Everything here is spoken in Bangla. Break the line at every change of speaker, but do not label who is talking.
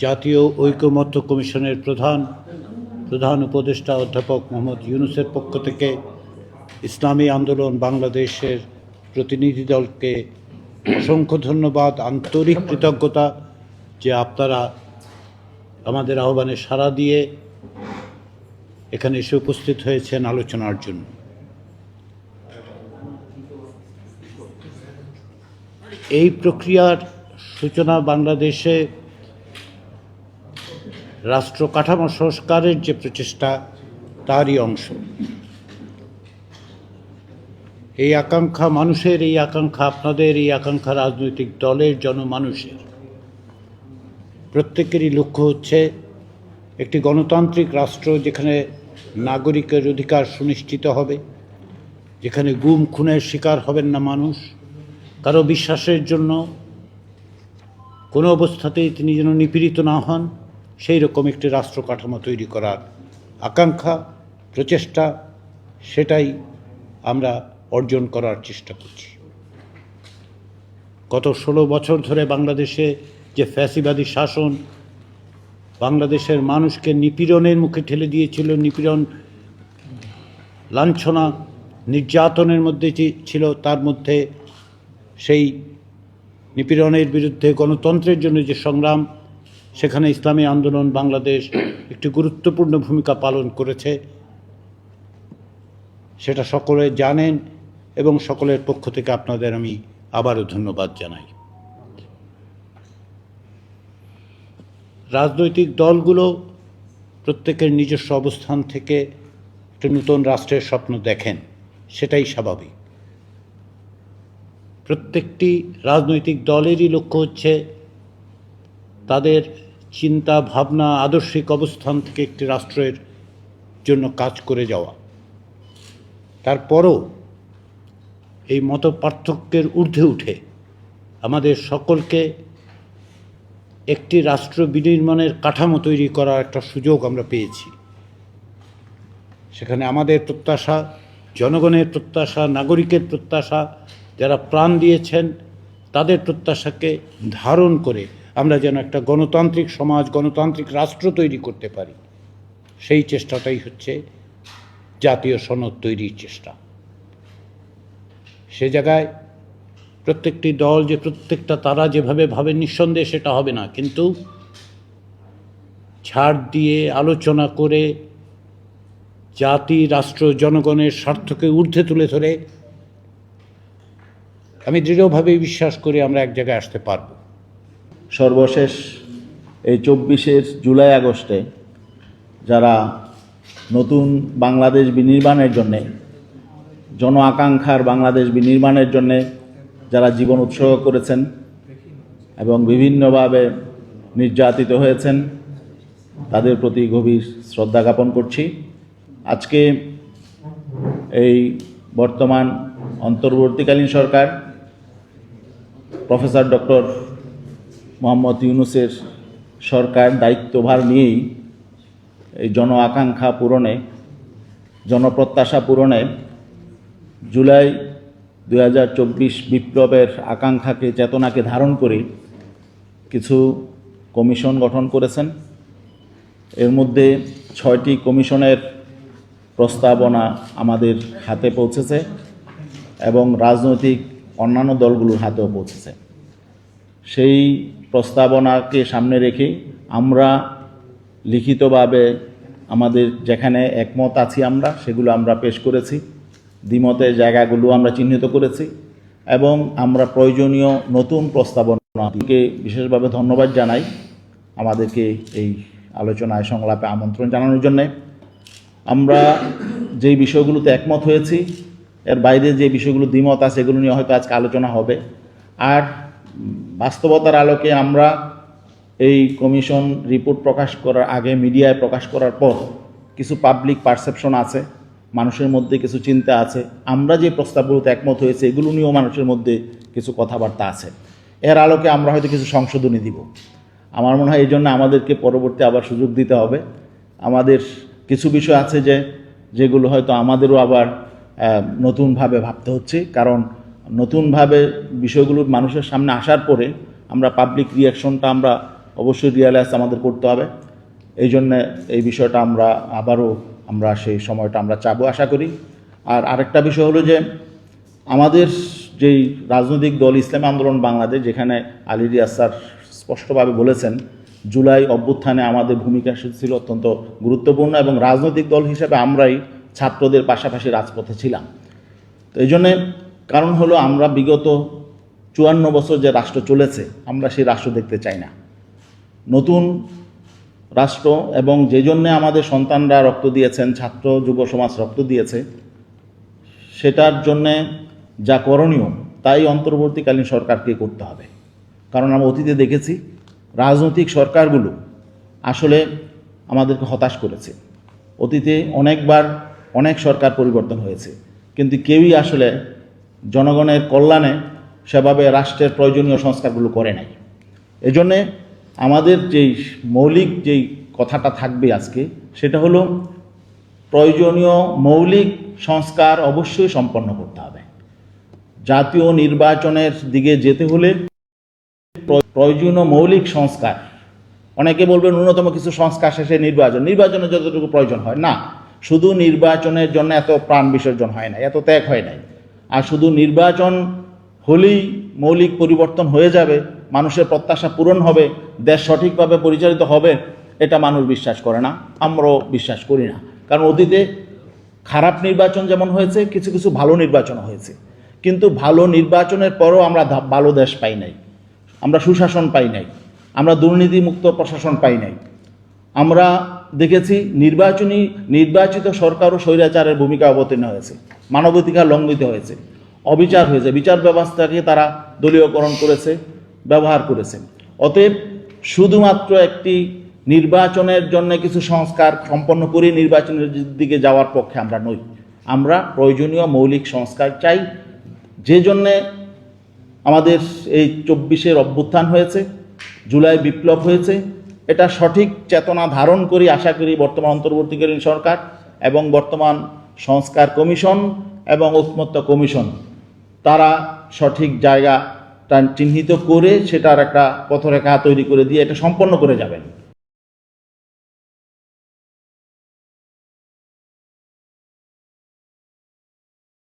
জাতীয় ঐকমত্য কমিশনের প্রধান উপদেষ্টা অধ্যাপক মোহাম্মদ ইউনূসের পক্ষ থেকে ইসলামী আন্দোলন বাংলাদেশের প্রতিনিধি দলকে অসংখ্য ধন্যবাদ, আন্তরিক কৃতজ্ঞতা যে আপনারা আমাদের আহ্বানে সাড়া দিয়ে এখানে এসে উপস্থিত হয়েছেন আলোচনার জন্য। এই প্রক্রিয়ার সূচনা বাংলাদেশে রাষ্ট্র কাঠামো সংস্কারের যে প্রচেষ্টা তারই অংশ। এই আকাঙ্ক্ষা মানুষের, এই আকাঙ্ক্ষা আপনাদের, এই আকাঙ্ক্ষা রাজনৈতিক দলের, জনমানুষের প্রত্যেকেরই লক্ষ্য হচ্ছে একটি গণতান্ত্রিক রাষ্ট্র যেখানে নাগরিকের অধিকার সুনিশ্চিত হবে, যেখানে গুম খুনের শিকার হবেন না মানুষ, কারো বিশ্বাসের জন্য কোনো অবস্থাতেই তিনি যেন নিপীড়িত না হন, সেই রকম একটি রাষ্ট্র কাঠামো তৈরি করার আকাঙ্ক্ষা, প্রচেষ্টা, সেটাই আমরা অর্জন করার চেষ্টা করছি। গত 16 বছর ধরে বাংলাদেশে যে ফ্যাসিবাদী শাসন বাংলাদেশের মানুষকে নিপীড়নের মুখে ঠেলে দিয়েছিল, নিপীড়ন, লাঞ্ছনা, নির্যাতনের মধ্যে ছিল, তার মধ্যে সেই নিপীড়নের বিরুদ্ধে গণতন্ত্রের জন্য যে সংগ্রাম, সেখানে ইসলামী আন্দোলন বাংলাদেশ একটি গুরুত্বপূর্ণ ভূমিকা পালন করেছে, সেটা সকলে জানেন এবং সকলের পক্ষ থেকে আপনাদের আমি আবারও ধন্যবাদ জানাই। রাজনৈতিক দলগুলো প্রত্যেকের নিজস্ব অবস্থান থেকে একটা নতুন রাষ্ট্রের স্বপ্ন দেখেন, সেটাই স্বাভাবিক। প্রত্যেকটি রাজনৈতিক দলেরই লক্ষ্য হচ্ছে তাদের চিন্তা ভাবনা, আদর্শিক অবস্থান থেকে একটি রাষ্ট্রের জন্য কাজ করে যাওয়া। তারপরও এই মত পার্থক্যের ঊর্ধ্বে উঠে আমাদের সকলকে একটি রাষ্ট্র বিনির্মাণের কাঠামো তৈরি করার একটা সুযোগ আমরা পেয়েছি। সেখানে আমাদের প্রত্যাশা, জনগণের প্রত্যাশা, নাগরিকের প্রত্যাশা, যারা প্রাণ দিয়েছেন তাদের প্রত্যাশাকে ধারণ করে আমরা যেন একটা গণতান্ত্রিক সমাজ, গণতান্ত্রিক রাষ্ট্র তৈরি করতে পারি, সেই চেষ্টাটাই হচ্ছে জাতীয় সনদ তৈরির চেষ্টা। সে জায়গায় প্রত্যেকটি দল যে প্রত্যেকটা তারা যেভাবে ভাবেন, নিঃসন্দেহে সেটা হবে না, কিন্তু ছাড় দিয়ে আলোচনা করে জাতি, রাষ্ট্র, জনগণের স্বার্থকে ঊর্ধ্বে তুলে ধরে আমি দৃঢ়ভাবে বিশ্বাস করি আমরা এক জায়গায় আসতে পারব।
সর্বশেষ এই 24 জুলাই আগস্টে যারা নতুন বাংলাদেশ বিনির্মাণের জন্যে, জন আকাঙ্ক্ষার বাংলাদেশ বিনির্মাণের জন্যে যারা জীবন উৎসর্গ করেছেন এবং বিভিন্নভাবে নির্যাতিত হয়েছেন, তাদের প্রতি গভীর শ্রদ্ধা জ্ঞাপন করছি। আজকে এই বর্তমান অন্তর্বর্তীকালীন সরকার প্রফেসর ডক্টর মোহাম্মদ ইউনূসের সরকার দায়িত্বভার নিয়েই এই জন আকাঙ্ক্ষা পূরণে, জনপ্রত্যাশা পূরণে জুলাই 2024 বিপ্লবের আকাঙ্ক্ষাকে, চেতনাকে ধারণ করে কিছু কমিশন গঠন করেছেন। এর মধ্যে 6টি কমিশনের প্রস্তাবনা আমাদের হাতে পৌঁছেছে এবং রাজনৈতিক অন্যান্য দলগুলোর হাতেও পৌঁছেছে। সেই প্রস্তাবনাকে সামনে রেখে আমরা লিখিতভাবে আমাদের যেখানে একমত আছি সেগুলো আমরা পেশ করেছি, দ্বিমতের জায়গাগুলো আমরা চিহ্নিত করেছি এবং আমরা প্রয়োজনীয় নতুন প্রস্তাবনাকে বিশেষভাবে ধন্যবাদ জানাই আমাদেরকে এই আলোচনায়, সংলাপে আমন্ত্রণ জানানোর জন্যে। আমরা যেই বিষয়গুলোতে একমত হয়েছি, এর বাইরে যে বিষয়গুলো দ্বিমত আছে এগুলো নিয়ে হয়তো আজকে আলোচনা হবে। আর বাস্তবতার আলোকে আমরা এই কমিশন রিপোর্ট প্রকাশ করার আগে, মিডিয়ায় প্রকাশ করার পর কিছু পাবলিক পারসেপশন আছে, মানুষের মধ্যে কিছু চিন্তা আছে, আমরা যে প্রস্তাবগুলোতে একমত হয়েছে এগুলো নিয়েও মানুষের মধ্যে কিছু কথাবার্তা আছে। এর আলোকে আমরা হয়তো কিছু সংশোধনী দিব। আমার মনে হয় এই জন্য আমাদেরকে পরবর্তী আবার সুযোগ দিতে হবে। আমাদের কিছু বিষয় আছে যেগুলো হয়তো আমাদেরও আবার নতুনভাবে ভাবতে হচ্ছে, কারণ নতুনভাবে বিষয়গুলো মানুষের সামনে আসার পরে আমরা পাবলিক রিয়াকশনটা আমরা অবশ্যই রিয়ালাইজ আমাদের করতে হবে। এই জন্যে এই বিষয়টা আমরা সেই সময়টা আমরা চাবো আশা করি। আর আরেকটা বিষয় হলো যে আমাদের যেই রাজনৈতিক দল ইসলামী আন্দোলন বাংলাদেশ, যেখানে আলী রিয়াজ স্যার স্পষ্টভাবে বলেছেন জুলাই অভ্যুত্থানে আমাদের ভূমিকা ছিল অত্যন্ত গুরুত্বপূর্ণ এবং রাজনৈতিক দল হিসেবে আমরাই ছাত্রদের পাশাপাশি রাজপথে ছিলাম। তো এই জন্যে কারণ হলো আমরা বিগত 54 বছর যে রাষ্ট্র চলেছে আমরা সেই রাষ্ট্র দেখতে চাই না। নতুন রাষ্ট্র এবং যে জন্যে আমাদের সন্তানরা রক্ত দিয়েছেন, ছাত্র যুব সমাজ রক্ত দিয়েছে, সেটার জন্যে যা করণীয় তাই অন্তর্বর্তীকালীন সরকারকে করতে হবে। কারণ আমরা অতীতে দেখেছি রাজনৈতিক সরকারগুলো আসলে আমাদেরকে হতাশ করেছে। অতীতে অনেকবার অনেক সরকার পরিবর্তন হয়েছে, কিন্তু কেউই আসলে জনগণের কল্যাণে সেভাবে রাষ্ট্রের প্রয়োজনীয় সংস্কারগুলো করে নাই। এজন্যে আমাদের মৌলিক যেই কথাটা থাকবে আজকে, সেটা হলো প্রয়োজনীয় মৌলিক সংস্কার অবশ্যই সম্পন্ন করতে হবে। জাতীয় নির্বাচনের দিকে যেতে হলে প্রয়োজনীয় মৌলিক সংস্কার, অনেকে বলবেন ন্যূনতম কিছু সংস্কার শেষে নির্বাচনের যতটুকু প্রয়োজন হয় না, শুধু নির্বাচনের জন্য এত প্রাণ বিসর্জন হয় না, এত ত্যাগ হয় নাই। আর শুধু নির্বাচন হলেই মৌলিক পরিবর্তন হয়ে যাবে, মানুষের প্রত্যাশা পূরণ হবে, দেশ সঠিকভাবে পরিচালিত হবে, এটা মানুষ বিশ্বাস করে না, আমরাও বিশ্বাস করি না। কারণ অতীতে খারাপ নির্বাচন যেমন হয়েছে, কিছু কিছু ভালো নির্বাচন হয়েছে, কিন্তু ভালো নির্বাচনের পরও আমরা ভালো দেশ পাই নাই, আমরা সুশাসন পাই নাই, আমরা দুর্নীতিমুক্ত প্রশাসন পাই নাই। আমরা দেখেছি নির্বাচিত সরকারও স্বৈরাচারের ভূমিকা অবতীর্ণ হয়েছে, মানবাধিকার লঙ্ঘিত হয়েছে, অবিচার হয়েছে, বিচার ব্যবস্থাকে তারা দলীয়করণ করেছে, ব্যবহার করেছে। অতএব শুধুমাত্র একটি নির্বাচনের জন্য কিছু সংস্কার সম্পন্ন করে নির্বাচনের দিকে যাওয়ার পক্ষে আমরা নই। আমরা প্রয়োজনীয় মৌলিক সংস্কার চাই, যে জন্যে আমাদের এই 24-এর অভ্যুত্থান হয়েছে, জুলাই বিপ্লব হয়েছে। এটা সঠিক চেতনা ধারণ করি আশা করি বর্তমান অন্তর্বর্তীকালীন সরকার এবং বর্তমান সংস্কার কমিশন এবং ঐকমত্য কমিশন তারা সঠিক জায়গাটা চিহ্নিত করে সেটার একটা পথরেখা তৈরি করে দিয়ে এটা সম্পন্ন করে যাবেন।